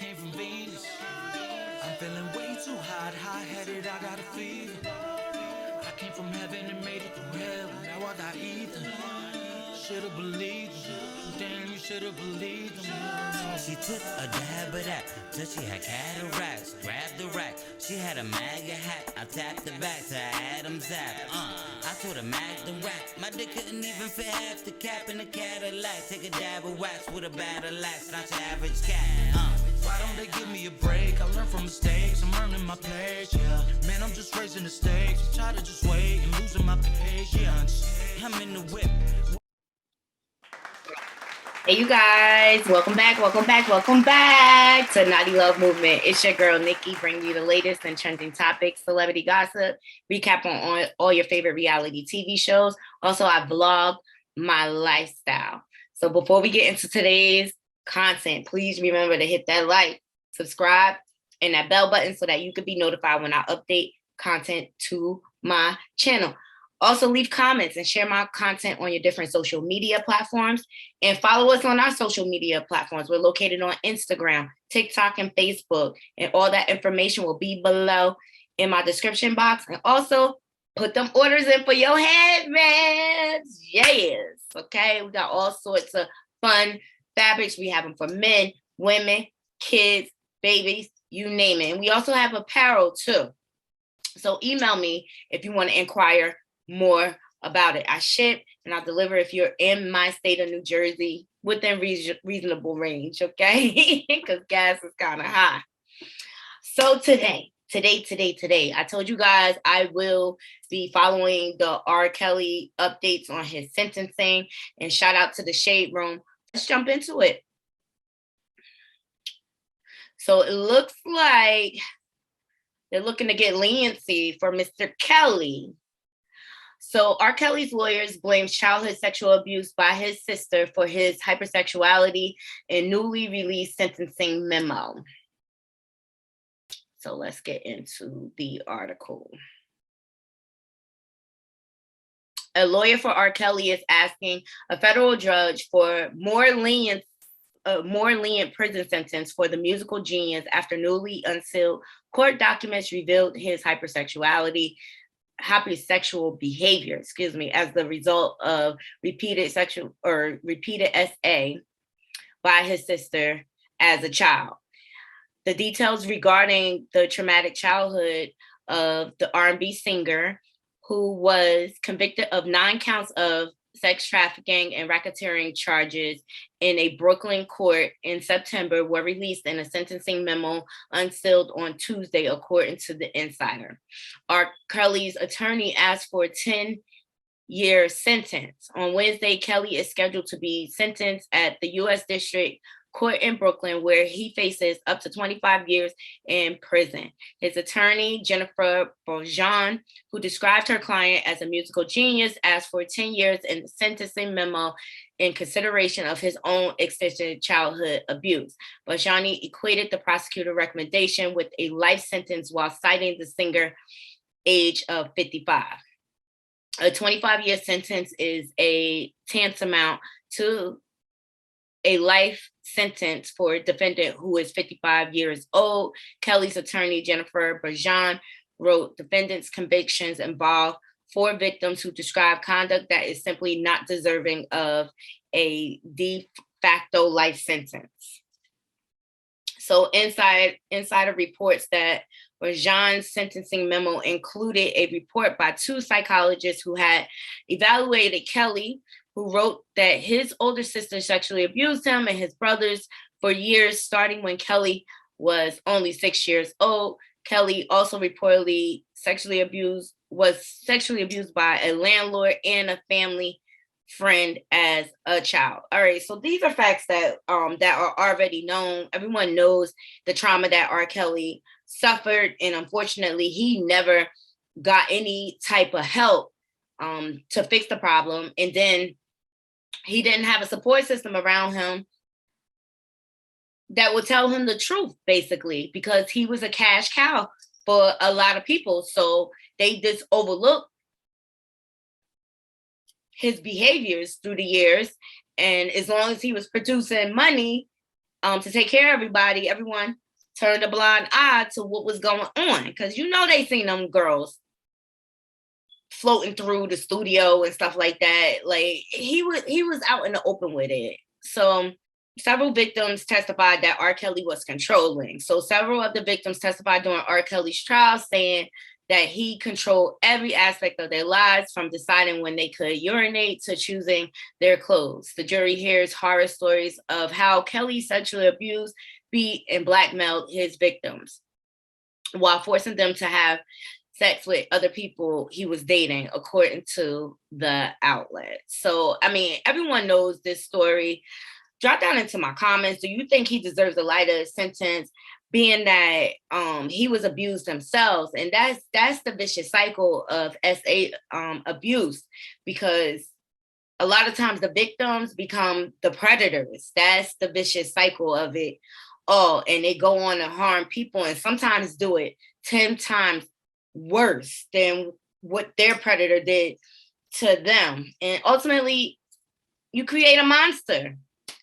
came from Venus. I'm feeling way too hot, hot-headed, I got a fever. I came from heaven and made it through hell, and now I got ether. Should've believed him. Damn, you should've believed him. She took a dab of that till she had cataracts. Grabbed the rack, she had a MAGA hat. I tapped the back to Adam's zap. I told her mag the rack. My dick couldn't even fit half the cap in a Cadillac. Take a dab of wax with a battle axe, not your average cat. Why don't they give me a break? I learn from mistakes, I'm earning my place, yeah. Man, I'm just raising the stakes. I'm tired of just waiting, losing my patience. I'm in the whip. Hey, you guys, welcome back to Knotty Love Movement. It's your girl, Nikki, bringing you the latest and trending topics, celebrity gossip, recap on all your favorite reality TV shows. Also, I vlog my lifestyle. So before we get into today's content, please remember to hit that like, subscribe, and that bell button so that you can be notified when I update content to my channel. Also, leave comments and share my content on your different social media platforms. And follow us on our social media platforms. We're located on Instagram, TikTok, and Facebook. And all that information will be below in my description box. And also, put them orders in for your headbands. Yes. Okay. We got all sorts of fun fabrics. We have them for men, women, kids, babies, you name it. And we also have apparel too. So email me if you want to inquire more about it. I ship and I'll deliver if you're in my state of New Jersey within reasonable range, okay? Because gas is kind of high. So today, I told you guys I will be following the R.Kelly updates on his sentencing, and shout out to the Shade Room. Let's jump into it. So it looks like they're looking to get leniency for Mr. Kelly. So R. Kelly's lawyers blame childhood sexual abuse by his sister for his hypersexuality in newly released sentencing memo. So let's get into the article. A lawyer for R. Kelly is asking a federal judge for more lenient prison sentence for the musical genius after newly unsealed court documents revealed his hypersexual behavior, as the result of repeated SA by his sister as a child. The details regarding the traumatic childhood of the R&B singer, who was convicted of 9 counts of sex trafficking and racketeering charges in a Brooklyn court in September, were released in a sentencing memo unsealed on Tuesday, according to the Insider. R. Kelly's attorney asked for a 10-year sentence. On Wednesday, Kelly is scheduled to be sentenced at the U.S. District Court in Brooklyn, where he faces up to 25 years in prison. His attorney, Jennifer Bourgeon, who described her client as a musical genius, asked for 10 years in the sentencing memo in consideration of his own extensive childhood abuse. Bourgeon equated the prosecutor recommendation with a life sentence while citing the singer age of 55. A 25-year sentence is a tantamount to a life sentence for a defendant who is 55 years old. Kelly's attorney, Jennifer Bourgeon, wrote defendant's convictions involve 4 victims who describe conduct that is simply not deserving of a de facto life sentence. So Insider reports that Bourgeon's sentencing memo included a report by 2 psychologists who had evaluated Kelly, who wrote that his older sister sexually abused him and his brothers for years, starting when Kelly was only 6 years old. Kelly also reportedly was sexually abused by a landlord and a family friend as a child. All right, so these are facts that are already known. Everyone knows the trauma that R. Kelly suffered, and unfortunately, he never got any type of help to fix the problem. And then he didn't have a support system around him that would tell him the truth, basically, because he was a cash cow for a lot of people. So they just overlooked his behaviors through the years. And as long as he was producing money, to take care of everyone turned a blind eye to what was going on. Because they seen them girls floating through the studio and stuff like that. Like he was out in the open with it. So several victims testified that R. Kelly was controlling. So several of the victims testified during R. Kelly's trial saying that he controlled every aspect of their lives, from deciding when they could urinate to choosing their clothes. The jury hears horror stories of how Kelly sexually abused, beat, and blackmailed his victims while forcing them to have sex with other people he was dating, according to the outlet. So, I mean, everyone knows this story. Drop down into my comments. Do you think he deserves a lighter sentence, being that he was abused himself? And that's the vicious cycle of SA abuse, because a lot of times the victims become the predators. That's the vicious cycle of it all. And they go on to harm people, and sometimes do it 10 times worse than what their predator did to them. And ultimately, you create a monster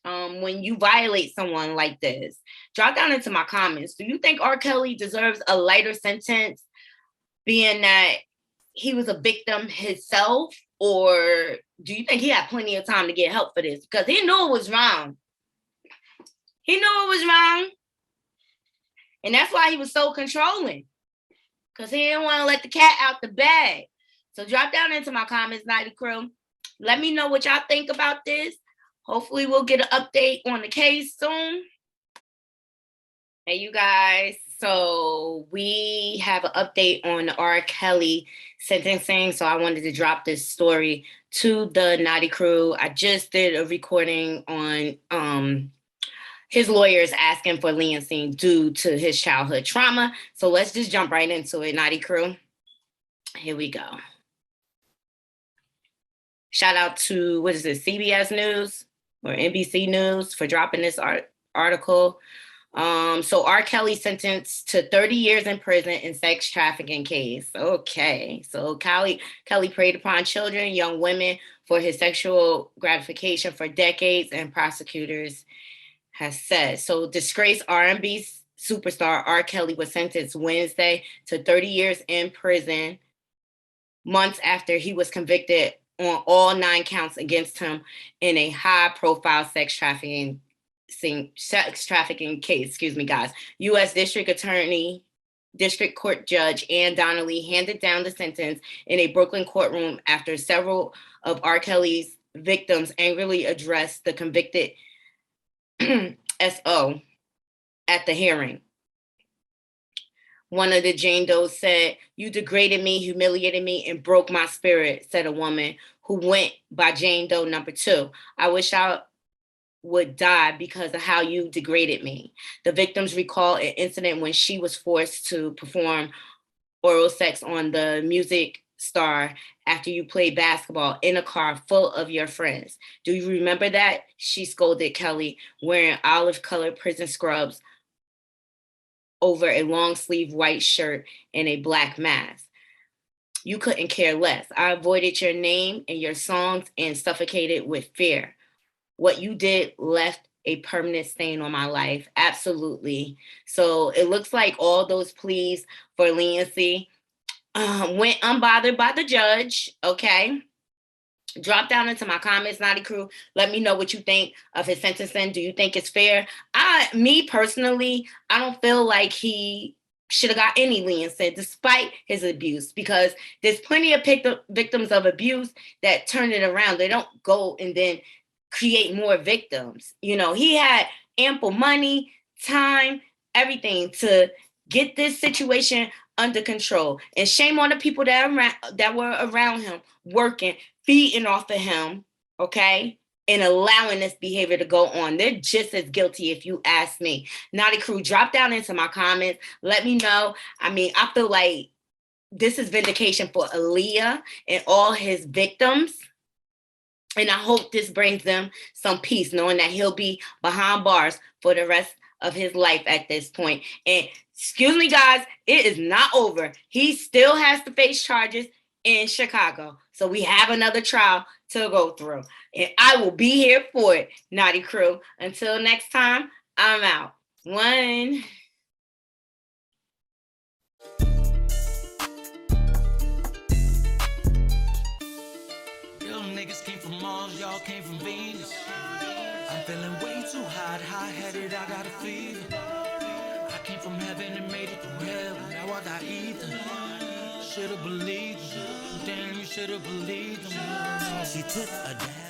when you violate someone like this. Drop down into my comments. Do you think R. Kelly deserves a lighter sentence, being that he was a victim himself? Or do you think he had plenty of time to get help for this? Because he knew it was wrong. He knew it was wrong. And that's why he was so controlling. Because he didn't want to let the cat out the bag. So drop down into my comments, Knotty Crew. Let me know what y'all think about this. Hopefully we'll get an update on the case soon. Hey, you guys. So we have an update on the R. Kelly sentencing. So I wanted to drop this story to the Knotty Crew. I just did a recording on his lawyers asking for leniency due to his childhood trauma. So let's just jump right into it, Knotty Crew. Here we go. Shout out to, what is it, CBS News or NBC News for dropping this article. So R. Kelly sentenced to 30 years in prison in sex trafficking case. Okay. So Kelly preyed upon children, young women for his sexual gratification for decades, and prosecutors has said. So disgraced R&B superstar R. Kelly was sentenced Wednesday to 30 years in prison, months after he was convicted on all 9 counts against him in a high-profile sex trafficking case. Excuse me, guys. U.S. District Court Judge Ann Donnelly handed down the sentence in a Brooklyn courtroom after several of R. Kelly's victims angrily addressed the convicted SO at the hearing. One of the Jane Does said, "You degraded me, humiliated me, and broke my spirit," said a woman who went by Jane Doe number 2. "I wish I would die because of how you degraded me." The victims recall an incident when she was forced to perform oral sex on the music star after you played basketball in a car full of your friends. "Do you remember that?" she scolded Kelly, wearing olive-colored prison scrubs over a long-sleeve white shirt and a black mask. "You couldn't care less. I avoided your name and your songs and suffocated with fear. What you did left a permanent stain on my life." Absolutely. So it looks like all those pleas for leniency went unbothered by the judge. Okay. Drop down into my comments, Knotty Crew. Let me know what you think of his sentencing. Do you think it's fair? Me personally, I don't feel like he should have got any leniency despite his abuse, because there's plenty of victims of abuse that turn it around. They don't go and then create more victims. He had ample money, time, everything to get this situation under control. And shame on the people that were around him, working, feeding off of him, okay, and allowing this behavior to go on. They're just as guilty, if you ask me. Knotty Crew, drop down into my comments. Let me know. I mean, I feel like this is vindication for Aaliyah and all his victims. And I hope this brings them some peace, knowing that he'll be behind bars for the rest of his life at this point. And excuse me, guys, it is not over. He still has to face charges in Chicago. So we have another trial to go through. And I will be here for it, Knotty Crew. Until next time, I'm out. 1. Real niggas came from Mars, y'all came from Venus. I'm feeling way too hot-headed, I got a fever. I came from heaven and made it through hell, now I got ether. Should've believed them, damn, you should've believed them. She took a dive.